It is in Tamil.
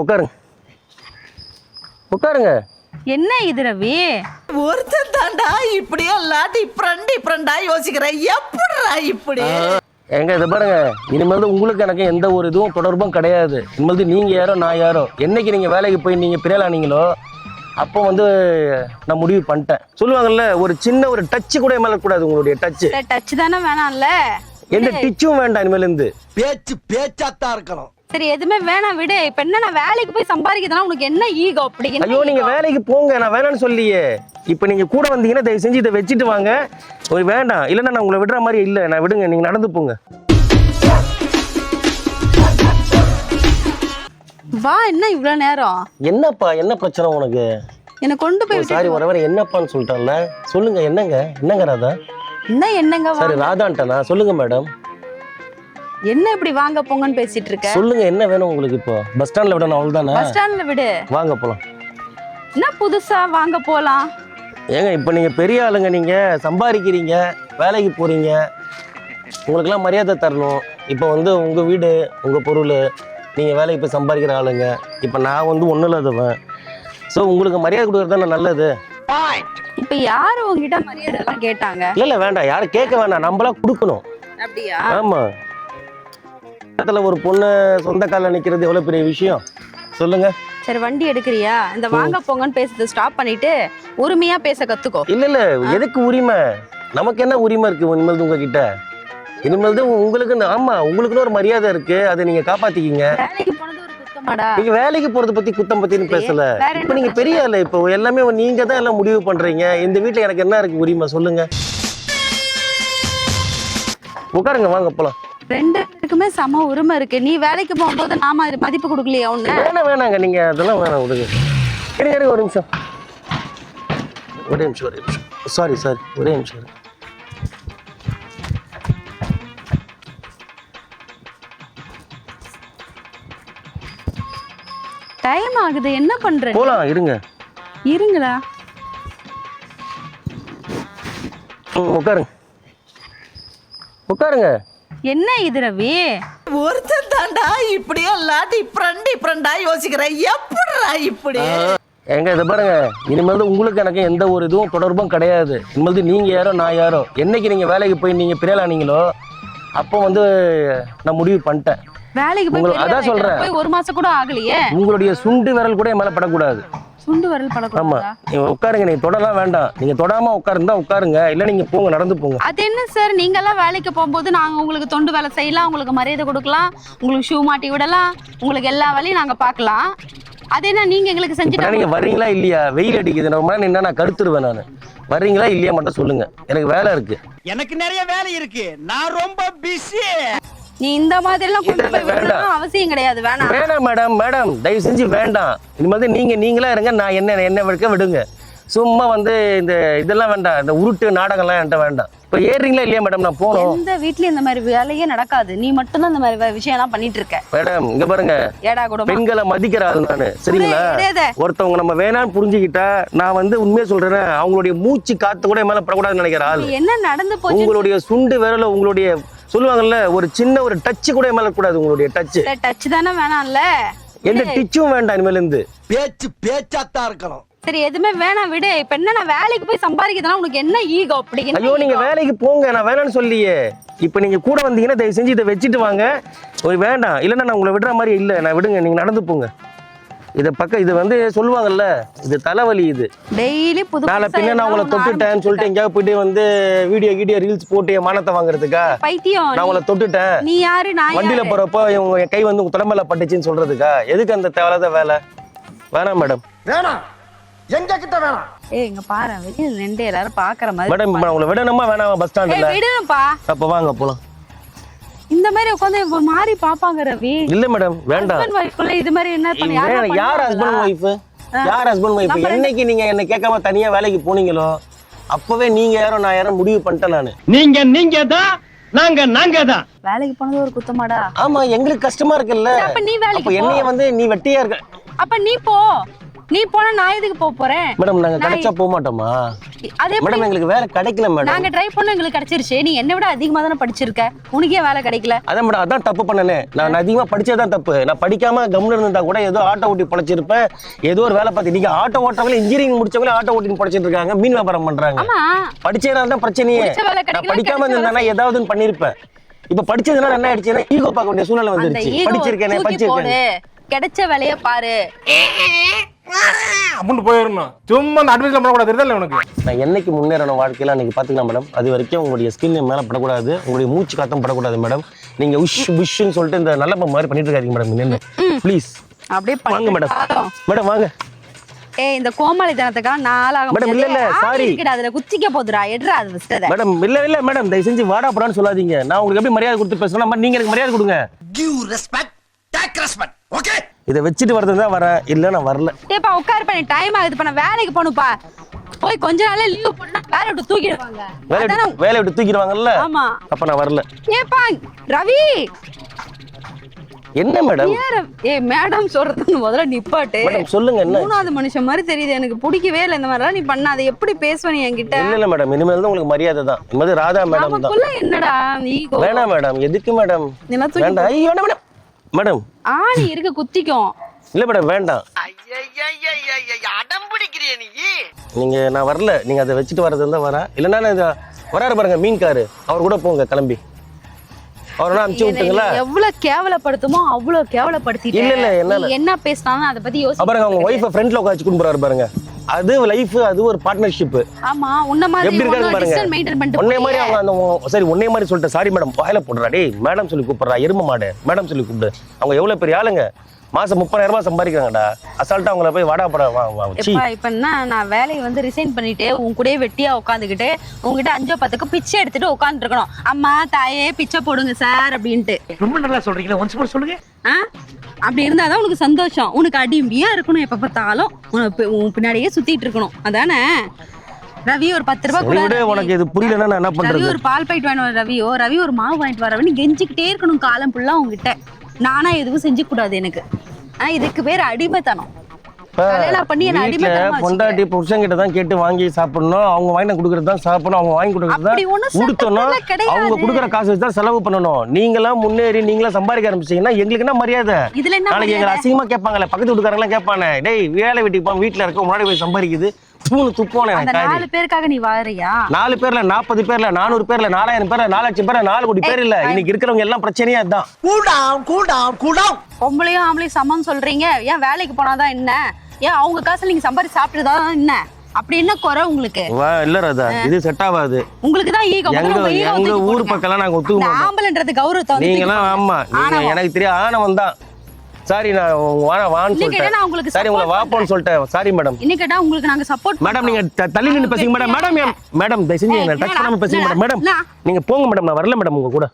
உட்காருங்க உட்காருங்க. என்ன இது ரவி? ஒருத்தன் தாண்டா இப்படி எல்லாம் டிஃப்ரெண்டா யோசிக்கிறேன். எப்படிடா இப்படி? எங்க இதை பாருங்க, இனிமேல் உங்களுக்கு எனக்கு எந்த ஒரு இதுவும் தொடர்பும் கிடையாது. இனிமேல் நீங்க யாரோ நான் யாரோ, என்னைக்கு நீங்க வேலைக்கு போய் நீங்க பிரியலானீங்களோ அப்போ நான் முடிவு பண்ணிட்டேன். சொல்லுவாங்கல்ல, ஒரு சின்ன ஒரு டச் கூட மேல கூடாது. உங்களுடைய டச் தானே வேணாம்ல? எந்த டிச்சும் வேண்டாம். இனிமேல் இருந்து பேச்சாத்தான் இருக்கணும். சரி, எதுவுமே வேணாம் விடு. இப்ப என்ன, நான் வேலைக்கு போய் சம்பாதிக்கிறதுனா உனக்கு என்ன ஈகோ? அப்படி ஐயோ, நீங்க வேலைக்கு போங்க, நான் வேணான்னு சொல்லியே. இப்ப நீங்க கூட வந்தீங்கன்னா தயவு செஞ்சு இதை வச்சுட்டு வாங்க. வேண்டாம், இல்லைன்னா நான் உங்களை விடுற மாதிரி இல்லை. நான் விடுங்க, நீங்க நடந்து போங்க. வா. என்ன இவ்வளவு நேரம்? என்னப்பா, என்ன பிரச்சனை உனக்கு? என்ன கொண்டு போய் சாரி, வர என்னப்பான்னு சொல்லிட்டான்ல. சொல்லுங்க, என்னங்க ராதா? என்னங்க சரி, ராதான்ட்டனா? சொல்லுங்க மேடம். என்ன இப்படி வாங்க போங்கன்னு பேசிட்டு இருக்க? சொல்லுங்க, என்ன வேணும் உங்களுக்கு? இப்போ பஸ் ஸ்டாண்ட்ல விடணும், அவ்வளவுதானே? பஸ் ஸ்டாண்ட்ல விடு, வாங்க போலாம். என்ன புதுசா வாங்க போலாம்? ஏங்க, இப்போ நீங்க பெரிய ஆளுங்க, நீங்க சம்பாதிக்கிறீங்க, வேலைக்கு போறீங்க, உங்களுக்கெல்லாம் மரியாதை தரணும். இப்போ உங்க வீடு, உங்க பொருள், நீங்க வேலைக்கு போய் சம்பாதிக்கிற ஆளுங்க. இப்போ நான் ஒன்றும் இல்லாதவன். ஸோ உங்களுக்கு மரியாதை கொடுக்குறது தானே நல்லது. இப்ப யாரு உங்ககிட்ட மரியாதை எல்லாம் கேட்டாங்க? இல்ல வேண்டாம், யாரும் கேட்க வேண்டாம், நம்மளா கொடுக்கணும். அப்படியா? ஆமா. ஒரு பொண்ணு சொந்த கால நிக்கிறது எவ்வளவு பெரிய விஷயம் சொல்லுங்க. சரி, வண்டி எடுக்கிறியா? இந்த வாங்க போங்கன்னு பேசுறது ஸ்டாப் பண்ணிட்டு உரிமையா பேச கத்துக்கோ. இல்ல எதுக்கு உரிமை? நமக்கு என்ன உரிமை இருக்கு இனிமேல் உங்ககிட்ட? இனிமேல் உங்களுக்கு, ஆமா, உங்களுக்குன்னு ஒரு மரியாதை இருக்கு, அதை நீங்க காப்பாத்திக்கிங்க. வேலைக்கு போனது ஒரு குத்தமாடா? நீங்க வேலைக்கு போறத பத்தி குத்தம் பத்தின்னு பேசல. இப்ப நீங்க பெரிய ஆளு, இப்போ எல்லாமே நீங்க தான் எல்லாம் முடிவு பண்றீங்க. இந்த வீட்டுல எனக்கு என்ன இருக்கு உரிமை சொல்லுங்க. உட்காருங்க, வாங்க போலாம். ரெண்டு பேருக்குமே சம உரிமை இருக்கு. நீ வேலைக்கு போகும்போது நாம மதிப்பு கொடுக்கலையா? ஒண்ணு வேணாங்க, நீங்க அதெல்லாம் வேணாம், விடுங்க. ஒரு நிமிஷம், சாரி ஒரே நிமிஷம். டைம் ஆகுது, என்ன பண்ற? போலாம், இருங்களா. உட்காருங்க. என்ன இது ரவி? ஒருத்தன் தாண்டா இப்படி எல்லாம் டிஃப்ரெண்டா யோசிக்கிறேன். எப்படிடா இப்படி? எங்க இதை பாருங்க, இனிமேல் உங்களுக்கு எனக்கு எந்த ஒரு இதுவும் தொடர்பும் கிடையாது. இனிமேல் நீங்க யாரோ நான் யாரோ, என்னைக்கு நீங்க வேலைக்கு போய் நீங்க பிரியலானீங்களோ அப்போ நான் முடிவு பண்ணிட்டேன். வேலைக்கு போய் அதான் சொல்றேன், போய் ஒரு மாசம் கூட ஆகலையே. உங்களுடைய சுண்டு விரல் கூட மேல படக்கூடாது. சுண்டு விரல் படக்கூடாது? ஆமா, நீங்க உட்காருங்க. நீங்க தொடலாம் வேண்டாம். நீங்க தொடாம உட்காருந்தா உட்காருங்க, இல்ல நீங்க போங்க, நடந்து போங்க. அது என்ன சார், நீங்க எல்லாம் வேலைக்கு போகும்போது நாங்க உங்களுக்கு தொண்டு வேலை செய்யலாம், உங்களுக்கு மரியாதை கொடுக்கலாம், உங்களுக்கு ஷூ மாட்டி விடலாம், உங்களுக்கு எல்லா வேலையும் நாங்க பார்க்கலாம். அது என்ன நீங்க எங்களுக்கு செஞ்சுட்டு நீங்க வர்றீங்களா இல்லையா? வெயில் அடிக்குது, நம்ம என்ன, நான் கருத்துருவேன். நான் வர்றீங்களா இல்லையா மட்டும் சொல்லுங்க, எனக்கு வேலை இருக்கு. எனக்கு நிறைய வேலை இருக்கு, நான் ரொம்ப பிஸி. நீ இந்த மாதிரி எல்லாம் கொண்டு போய் விடணும் அவசியம் கிடையாது. வேணாம் மேடம், தயவு செஞ்சு வேண்டாம். இனிமேல் நீங்களா இருங்க, நான் என்ன விடுங்க. சும்மா இந்த இதெல்லாம் வேண்டாம், இந்த உருட்டு நாடகம்லாம் என்கிட்ட வேண்டாம். இப்போ ஏறுறீங்களா இல்லையா மேடம்? நான் போகணும். இந்த வீட்லயும் இந்த மாதிரி வேலையே நடக்காது. நீ மட்டும் தான் இந்த மாதிரி விஷயம் எல்லாம் பண்ணிட்டு இருக்க. மேடம் இங்க பாருங்க, ஏடா கூட பெண்களை மதிக்கிற ஆளு நானு, சரிங்களா? ஒருத்தவங்க நம்ம வேணான்னு புரிஞ்சுக்கிட்டா நான் உண்மையை சொல்றேன், அவங்களுடைய மூச்சு காத்து கூட மேல படக்கூடாதுன்னு நினைக்கிற ஆளு. என்ன நடந்து போச்சு? உங்களுடைய சுண்டு விரல, உங்களுடைய சொல்லுவாங்கல்ல, ஒரு சின்ன ஒரு டச் கூட மேல கூடாது. உங்களுடைய டச் தானே வேணாம்ல? எந்த டிச்சும் வேண்டாம். இனிமேல் இருந்து பேச்சாத்தான் இருக்கணும். சரி, எதுவுமே வேணாம் விடு. இப்ப என்ன, நான் வேலைக்கு போய் சம்பாதிக்கிறதுனா உனக்கு என்ன ஈகோ? அப்படி ஐயோ, நீங்க வேலைக்கு போங்க, நான் வேணான்னு சொல்லியே. இப்ப நீங்க கூட வந்தீங்கன்னா தயவு செஞ்சு இதை வச்சுட்டு வாங்க. வேண்டாம், இல்லைன்னா நான் உங்களை விடுற மாதிரி இல்லை. நான் விடுங்க, நீங்க நடந்து போங்க. இதை பக்கம் இது சொல்லுவாங்கல்ல, இது தலைவலி. இது டெய்லி புது நாளை பின்ன நான் உங்களை தொட்டுட்டேன்னு சொல்லிட்டு எங்கேயாவது போயிட்டு வீடியோ ரீல்ஸ் போட்டு என் மானத்தை வாங்குறதுக்கா? பைத்தியம், நான் உங்களை தொட்டுட்டேன், நீ யாரு? நான் வண்டியில போறப்போ என் கை உங்க தலைமையில பட்டுச்சுன்னு சொல்றதுக்கா? எதுக்கு அந்த தேவையில்லாத வேலை? வேணாம் மேடம், வேணாம், எங்க கிட்ட வேணாம். இங்க பாரு, வெளியில நின்று எல்லாரும் பாக்குற மாதிரி. மேடம் உங்களை விடணுமா வேணாமா? பஸ் ஸ்டாண்ட்ல விடுப்பா. அப்ப வாங்க போலாம். இந்த மாதிரி உட்காந்து மாறி பாப்பாங்க ரவி. இல்ல மேடம், வேண்டாம். இது மாதிரி என்ன பண்ணி யார் ஹஸ்பண்ட் ஒய்ஃப்? என்னைக்கு நீங்க என்ன கேட்காம தனியா வேலைக்கு போனீங்களோ அப்பவே நீங்க யாரோ நான் யாரோ முடிவு பண்ணிட்டேன். நானு நீங்க தான், நாங்க தான். வேலைக்கு போனது ஒரு குத்தமாடா? ஆமா, எங்களுக்கு கஷ்டமா இருக்குல்ல. அப்ப நீ வேலைக்கு என்னைய நீ வெட்டியா இருக்க. அப்ப நீ போ. நீ போனா நான் எதுக்கு போறேன்? மேடம் நாங்க கிடைச்சா போக மாட்டோமா? அதே மேடம் எங்களுக்கு வேலை கிடைக்கல மேடம். நாங்க ட்ரை பண்ண எங்களுக்கு கிடைச்சிருச்சு. நீ என்ன விட அதிகமா தானே படிச்சிருக்க, உனக்கே வேலை கிடைக்கல. அதான் மேடம், அதான் தப்பு பண்ணனே. நான் அதிகமா படிச்சதான் தப்பு. நான் படிக்காம கம்முன்னு இருந்தா கூட ஏதோ ஆட்டோ ஓட்டி பழச்சிருப்பேன், ஏதோ ஒரு வேலை பார்த்து. நீங்க ஆட்டோ ஓட்டுறவங்க இன்ஜினியரிங் முடிச்சவங்களே ஆட்டோ ஓட்டி பழச்சிட்டு இருக்காங்க, மீன் வியாபாரம் பண்றாங்க. ஆமா, படிச்சதுனால தான் பிரச்சனையே. நான் படிக்காம இருந்தா ஏதாவது பண்ணிருப்பேன். இப்ப படிச்சதுனால என்ன ஆயிடுச்சுன்னா ஈகோ பார்க்க வேண்டிய சூழ்நிலை வந்துருச்சு. படிச்சிருக்கேன், கிடைச்ச வேலைய பாரு அப்படின்னு போயிடணும். சும்மா அந்த அட்வைஸ்ல பண்ணக்கூடாது, தெரியல உனக்கு. நான் என்னைக்கு முன்னேறணும் வாழ்க்கையில அன்னைக்கு பாத்துக்கலாம் மேடம். அது வரைக்கும் உங்களுடைய ஸ்கின் மேல படக்கூடாது, உங்களுடைய மூச்சு காத்தம் படக்கூடாது மேடம். நீங்க உஷ் புஷ்ன்னு சொல்லிட்டு இந்த நல்ல மாதிரி பண்ணிட்டு இருக்காதீங்க மேடம். நின்னு ப்ளீஸ் அப்படியே வாங்க மேடம். மேடம் வாங்க. ஏய், இந்த கோமாளித்தனத்துக்காக நாளாக மேடம் இல்ல சாரி, அதுல குத்திக்க போதுடா, எடுறா அது விஸ்டத. மேடம் இல்ல மேடம், தயவு செஞ்சு வாடா போடான்னு சொல்லாதீங்க. நான் உங்களுக்கு எப்படி மரியாதை கொடுத்து பேசணும், நீங்க எனக்கு மரியாதை கொடுங்க. Give respect, take respect. Okay? இதை வச்சுட்டு வரது தான் வரேன், இல்ல நான் வரல. ஏப்பா உட்கார் பண்ணி டைம் ஆகுது, பண்ண வேலைக்கு போணுப்பா. போய் கொஞ்ச நாளே லீவ் பண்ணா வேலை விட்டு தூக்கிடுவாங்க. வேலை விட்டு தூக்கிடுவாங்கல்ல. ஆமா, அப்ப நான் வரல. ஏப்பா ரவி, என்ன மேடம்? ஏய் மேடம் சொல்றது முதல்ல நிப்பாட்டு. மேடம் சொல்லுங்க. என்ன மூணாவது மனுஷன் மாதிரி தெரியுது, எனக்கு பிடிக்கவே இல்லை இந்த மாதிரிலாம் நீ பண்ண. அதை எப்படி பேசுவ நீ என்கிட்ட? இல்ல மேடம், இனிமேல் தான் உங்களுக்கு மரியாதை தான். இனிமேல் ராதா மேடம் தான். நமக்குள்ள என்னடா ஈகோ? வேணாம் மேடம். எதுக்கு மேடம்? வேண்டாம். ஐயோ வேண்டாம் மேடம். மேடம் ஆணி இருக்க குத்திக்கும். இல்ல மேடம் வேண்டாம். அடம் பிடிக்கிறிய நீ. நீங்க நான் வரல, நீங்க அதை வச்சுட்டு வரது இருந்தா வரேன், இல்லைன்னா வராரு பாருங்க மீன்காரு, அவர் கூட போங்க கிளம்பி. அவரெல்லாம் அனுப்பிச்சு விட்டுங்களா? எவ்வளவு கேவலப்படுத்துமோ அவ்வளவு கேவலப்படுத்திட்டு. இல்ல என்னால என்ன பேசினாலும் அதை பத்தி யோசிச்சு பாருங்க. அவங்க ஒய்ஃபை ஃப்ரண்ட்ல உட்காந்து கொண்டு போறாரு பாருங்க. அது லைஃப், அது ஒரு பார்ட்னர்ஷிப். ஆமா, உன்ன மாதிரி எப்படி இருக்காரு பாருங்க. டிஸ்டன்ஸ் மெயின்டெய்ன் பண்ணிட்டு உன்னை மாதிரி அவங்க அந்த சரி உன்னை மாதிரி சொல்லிட்டு சாரி மேடம் வாயில போடுறா. டேய் மேடம் சொல்லி கூப்பிடுறா, எரும மாடு மேடம் சொல்லி கூப்பிடு. அவங்க எவ்வளவு பெரிய ஆளுங்க, மாசம் 30,000 ரூபாய் சம்பாதிக்கிறாங்கடா. அசால்ட்டா அவங்கள போய் வாடா படா இப்ப என்ன, நான் வேலையை வந்து ரிசைன் பண்ணிட்டு உன் கூடயே வெட்டியா உட்காந்துக்கிட்டு உங்ககிட்ட 5-10க்கு பிச்சை எடுத்துட்டு உட்காந்துட்டு இருக்கணும். அம்மா தாயே பிச்சை போடுங்க சார் அப்படின்ட்டு. ரொம்ப நல்லா சொல்றீங்களா? ஒன்ஸ் மோர் சொல்லுங்க. அப்படி இருந்தாதான் உனக்கு சந்தோஷம். உனக்கு அடிமையா இருக்கணும், எப்ப பார்த்தாலும் உன் பின்னாடியே சுத்திட்டு இருக்கணும், அதானே? ரவி ஒரு 10 ரூபாய் கூட உனக்கு இது புரியலன்னா நான் என்ன பண்றது? ரவி ஒரு பால் பாக்கெட் வாங்கிட்டு வர, ரவி ஒரு மாவு வாங்கிட்டு வரவன்னு கெஞ்சிக்கிட்டே இருக்கணும் காலம் ஃபுல்லா உங்ககிட்ட. நானா எதுவும் செஞ்சு கூடாது எனக்கு. இதுக்கு பேர் அடிமைத்தனம். பொண்டாட்டி புருஷன் கிட்ட தான் கேட்டு வாங்கி சாப்பிடணும், அவங்க வாங்கி கொடுக்கறது தான் சாப்பிடணும், அவங்க வாங்கி கொடுக்கறது தான் கொடுத்தணும். அவங்க கொடுக்குற காசு வச்சு தான் செலவு பண்ணணும். நீங்களாம் முன்னேறி நீங்களா சம்பாதிக்க ஆரம்பிச்சீங்கன்னா எங்களுக்கு என்ன மரியாதை? நாளைக்கு எங்களை அசிங்கமா கேட்பாங்கல்ல, பக்கத்து வீட்டுக்காரங்க எல்லாம் கேட்பானே, டேய் வேலை வெட்டிக்கு போய் வீட்டுல இருக்க முன்னாடி போய் சம்பாதிக்குது துப்போன. 4 பேருக்காக நீ வாழறியா? 4 பேர்ல 40 பேர்ல 400 பேர்ல 4000 பேர்ல 4 லட்சம் பேர்ல 4 கோடி பேர் இல்ல. இன்னைக்கு இருக்கிறவங்க எல்லாம் பிரச்சனையா தான். பொம்பளையும் ஆம்பளையும் சமம் சொல்றீங்க. ஏன் வேலைக்கு போனாதான் என்ன? ஏன் அவங்க காசுல நீங்க சம்பாதிச்சு சாப்பிட்டுதான் என்ன? அப்படி என்ன குறை உங்களுக்கு? இல்ல ராதா, இது செட் ஆகாது. உங்களுக்கு தான் ஈகோ. எங்க ஊர் பக்கம் நாங்க ஒத்துக்க மாட்டோம். ஆம்பளைன்றது கௌரவத்தை நீங்கலாம் ஆமா, நீங்க எனக்கு தெரியும் ஆணவம் தான். சாரி, நான் வான்னு சொல்லிட்டேன். சாரி, உங்களை வாப்போன்னு சொல்லிட்டேன். Sorry madam. இன்னைக்கு கேட்டா உங்களுக்கு நாங்க சப்போர்ட் மேடம். நீங்க தள்ளி நின்னு பேசுங்க மேடம். மேடம் தயவு செஞ்சு என்ன டச் பண்ணாம பேசுங்க மேடம். மேடம் நீங்க போங்க மேடம், நான் வரல மேடம் உங்க கூட.